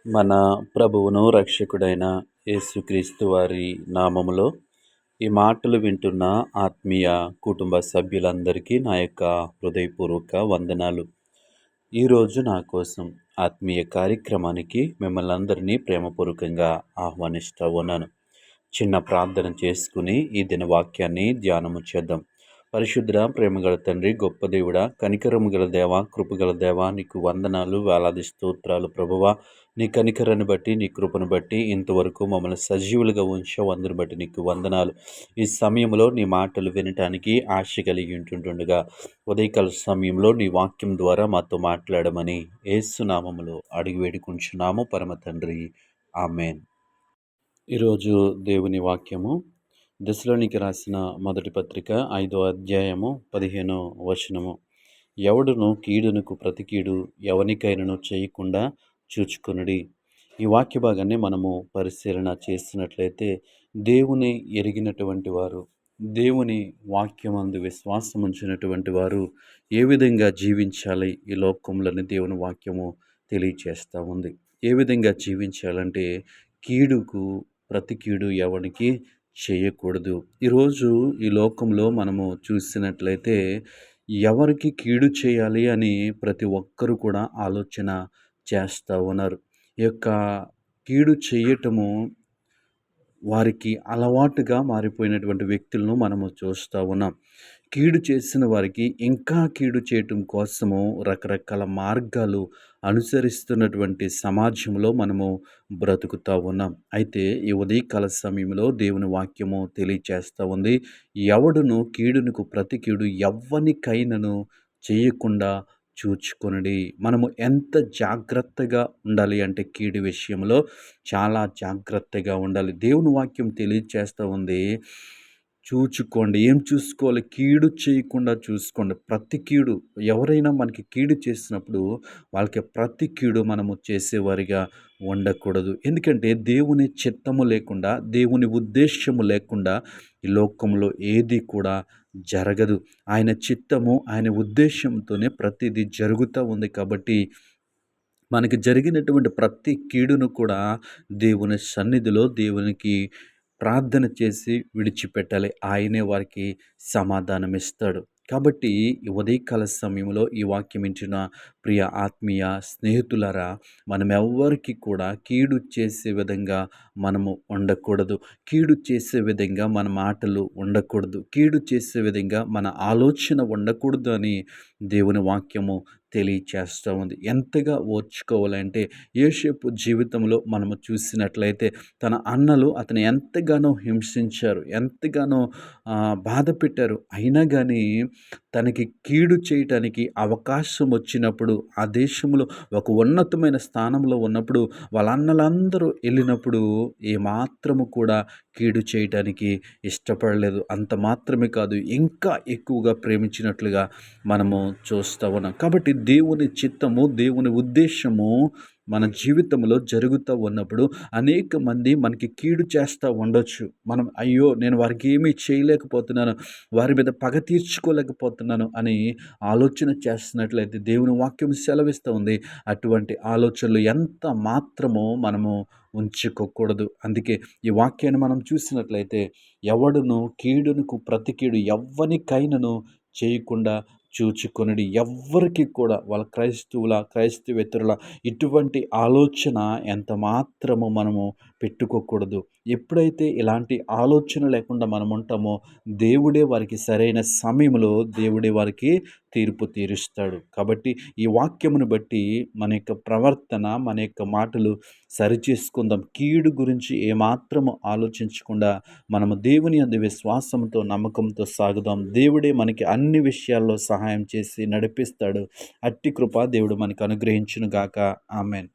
మన ప్రభువును రక్షకుడైన యేసుక్రీస్తు వారి నామములో ఈ మాటలు వింటున్న ఆత్మీయ కుటుంబ సభ్యులందరికీ నా యొక్క హృదయపూర్వక వందనాలు. ఈరోజు నా కోసం ఆత్మీయ కార్యక్రమానికి మిమ్మల్ని అందరినీ ప్రేమపూర్వకంగా ఆహ్వానిస్తూ ఉన్నాను. చిన్న ప్రార్థన చేసుకుని ఈ దిన వాక్యాన్ని ధ్యానము చేద్దాం. పరిశుద్ధ ప్రేమగల తండ్రి, గొప్ప దేవుడా, కనికరము గల దేవ, కృపగల దేవ, నీకు వందనాలు, వేలాది స్తోత్రాలు ప్రభువా. నీ కనికరాన్ని బట్టి, నీ కృపను బట్టి ఇంతవరకు మమ్మల్ని సజీవులుగా ఉంచావు. అందుని బట్టి నీకు వందనాలు. ఈ సమయంలో నీ మాటలు వినటానికి ఆశ కలిగి ఉంటుండగా ఉదయకాల సమయంలో నీ వాక్యం ద్వారా మాతో మాట్లాడమని యేసు నామములో అడిగి వేడుకుంటున్నాము పరమ తండ్రి, ఆమేన్. ఈరోజు దేవుని వాక్యము దెస్సలోనికి రాసిన మొదటి పత్రిక 5వ అధ్యాయము 15వ వచనము. ఎవడును కీడునకు ప్రతి కీడు ఎవనికైనను చేయకుండా చూచుకొనుడి. ఈ వాక్య భాగాన్ని మనము పరిశీలన చేసినట్లయితే, దేవుని ఎరిగినటువంటి వారు, దేవుని వాక్యమందు విశ్వాసం ఉంచినటువంటి వారు ఏ విధంగా జీవించాలి ఈ లోకంలోని దేవుని వాక్యము తెలియచేస్తూ ఉంది. ఏ విధంగా జీవించాలంటే, కీడుకు ప్రతి కీడు ఎవనికి చేయకూడదు. ఈరోజు ఈ లోకంలో మనము చూసినట్లయితే ఎవరికి కీడు చేయాలి అని ప్రతి ఒక్కరూ కూడా ఆలోచన చేస్తూ ఉన్నారు. ఈ యొక్క కీడు చేయటము వారికి అలవాటుగా మారిపోయినటువంటి వ్యక్తులను మనము చూస్తూ ఉన్నాం. కీడు చేసిన వారికి ఇంకా కీడు చేయటం కోసము రకరకాల మార్గాలు అనుసరిస్తున్నటువంటి సమాజంలో మనము బ్రతుకుతూ ఉన్నాం. అయితే ఈ ఉదయకాల సమయంలో దేవుని వాక్యము తెలియచేస్తూ ఉంది, ఎవడును కీడునకు ప్రతి కీడు ఎవ్వనికైనను చేయకుండా చూచుకొనుడి. మనము ఎంత జాగ్రత్తగా ఉండాలి అంటే, కీడు విషయంలో చాలా జాగ్రత్తగా ఉండాలి. దేవుని వాక్యం తెలియచేస్తూ ఉంది, చూచుకోండి. ఏం చూసుకోవాలి? కీడు చేయకుండా చూసుకోండి. ప్రతి కీడు, ఎవరైనా మనకి కీడు చేసినప్పుడు వాళ్ళకి ప్రతి కీడు మనము చేసేవారిగా ఉండకూడదు. ఎందుకంటే దేవుని చిత్తము లేకుండా, దేవుని ఉద్దేశము లేకుండా ఈ లోకంలో ఏది కూడా జరగదు. ఆయన చిత్తము, ఆయన ఉద్దేశంతోనే ప్రతిదీ జరుగుతూ ఉంది. కాబట్టి మనకి జరిగినటువంటి ప్రతి కీడును కూడా దేవుని సన్నిధిలో దేవునికి ప్రార్థన చేసి విడిచిపెట్టాలి. ఆయనే వారికి సమాధానం ఇస్తాడు. కాబట్టి ఈ ఉదయకాల సమయంలో ఈ వాక్యం వింటున్న ప్రియ ఆత్మీయ స్నేహితులారా, మనం ఎవ్వరికి కూడా కీడు చేసే విధంగా మనము ఉండకూడదు. కీడు చేసే విధంగా మన మాటలు ఉండకూడదు. కీడు చేసే విధంగా మన ఆలోచన ఉండకూడదు అని దేవుని వాక్యము తెలియచేస్తూ ఉంది. ఎంతగా ఓర్చుకోవాలంటే, యోసేపు జీవితంలో మనము చూసినట్లయితే తన అన్నలు అతను ఎంతగానో హింసించారు, ఎంతగానో బాధ పెట్టారు. అయినా కానీ తనకి కీడు చేయటానికి అవకాశం వచ్చినప్పుడు, ఆ దేశంలో ఒక ఉన్నతమైన స్థానంలో ఉన్నప్పుడు, వాళ్ళ అన్నలందరూ వెళ్ళినప్పుడు ఏమాత్రము కూడా కీడు చేయటానికి ఇష్టపడలేదు. అంత మాత్రమే కాదు, ఇంకా ఎక్కువగా ప్రేమించినట్లుగా మనము చూస్తూ ఉన్నాం. కాబట్టి దేవుని చిత్తము, దేవుని ఉద్దేశము మన జీవితంలో జరుగుతూ ఉన్నప్పుడు అనేక మంది మనకి కీడు చేస్తూ ఉండొచ్చు. మనం అయ్యో, నేను వారికి ఏమీ చేయలేకపోతున్నాను, వారి మీద పగ తీర్చుకోలేకపోతున్నాను అని ఆలోచన చేస్తున్నట్లయితే దేవుని వాక్యం సెలవిస్తూ ఉంది, అటువంటి ఆలోచనలు ఎంత మాత్రమో మనము ఉంచుకోకూడదు. అందుకే ఈ వాక్యాన్ని మనం చూసినట్లయితే, ఎవడును కీడునకు ప్రతి కీడు ఎవ్వనికైనను చేయకుండా చూచుకొనుడి. ఎవ్వరికి కూడా, వాళ్ళ క్రైస్తవేతరుల ఇటువంటి ఆలోచన ఎంత మాత్రము మనము పెట్టుకోకూడదు. ఎప్పుడైతే ఇలాంటి ఆలోచన లేకుండా మనం ఉంటామో, దేవుడే వారికి సరైన సమయంలో దేవుడే వారికి తీర్పు తీరుస్తాడు. కాబట్టి ఈ వాక్యమును బట్టి మన యొక్క ప్రవర్తన, మన యొక్క మాటలు సరిచేసుకుందాం. కీడు గురించి ఏమాత్రము ఆలోచించకుండా మనము దేవుని యందు విశ్వాసంతో, నమ్మకంతో సాగుదాం. దేవుడే మనకి అన్ని విషయాల్లో సహాయం చేసి నడిపిస్తాడు. అట్టి కృప దేవుడు మనకు అనుగ్రహించును గాక. ఆమేన్.